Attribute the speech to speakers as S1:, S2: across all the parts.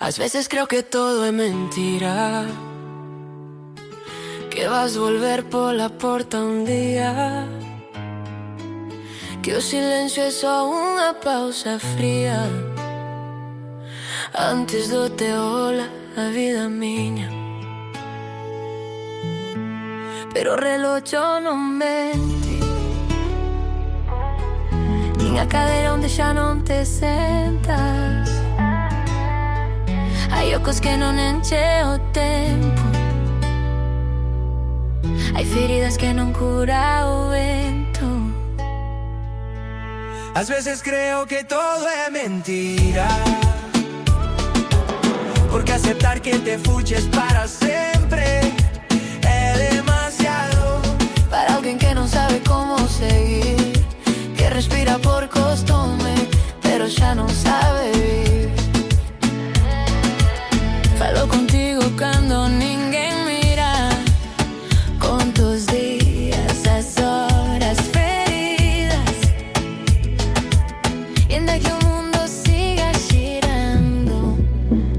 S1: A veces creo que todo es mentira, que vas a volver por la porta un día, que o silêncio é só uma pausa fria antes do teu olhar, a vida minha. Pero o relógio não mente, nin a cadeira onde xa non te sentas. Hai ocos que non enche o tempo, hai feridas que non cura o vento.
S2: Às vezes creo que todo é mentira, porque aceptar que te fuches para sempre é demasiado.
S1: Para alguien que no sabe cómo seguir, que respira por costumbre, pero ya no sabe vivir. Falo contigo cando ninguén mira, con tus días, as horas feridas, e ainda que o mundo siga girando,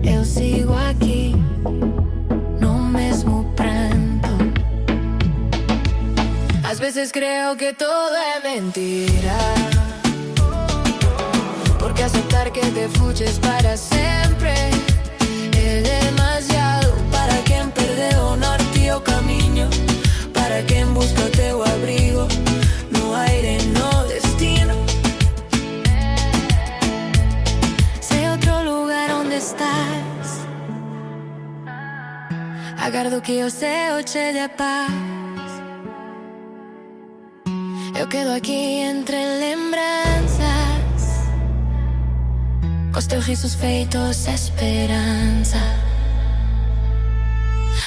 S1: eu sigo aqui no mesmo pranto. Às vezes creo que todo es mentira, porque aceptar que te fuches para siempre es demasiado. Para quien perdeu o norte o camiño, para quien busca o teu abrigo no aire, no destino. Sei outro lugar onde estás, agardo que o céu che dê paz. Eu quedo aquí entre lembranzas, cos teus risos feitos esperanza.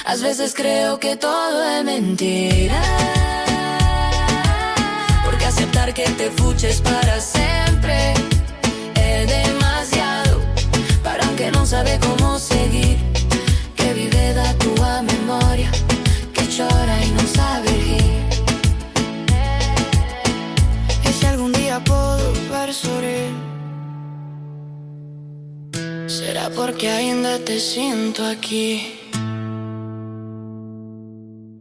S1: Às vezes creo que todo é mentira, porque aceptar que te fuches para sempre é demasiado. Para un que non sabe como seguir, que vive da tua memoria, que chora e non sabe rir. E se algún día podo ver sorrir, será porque ainda te sinto aquí.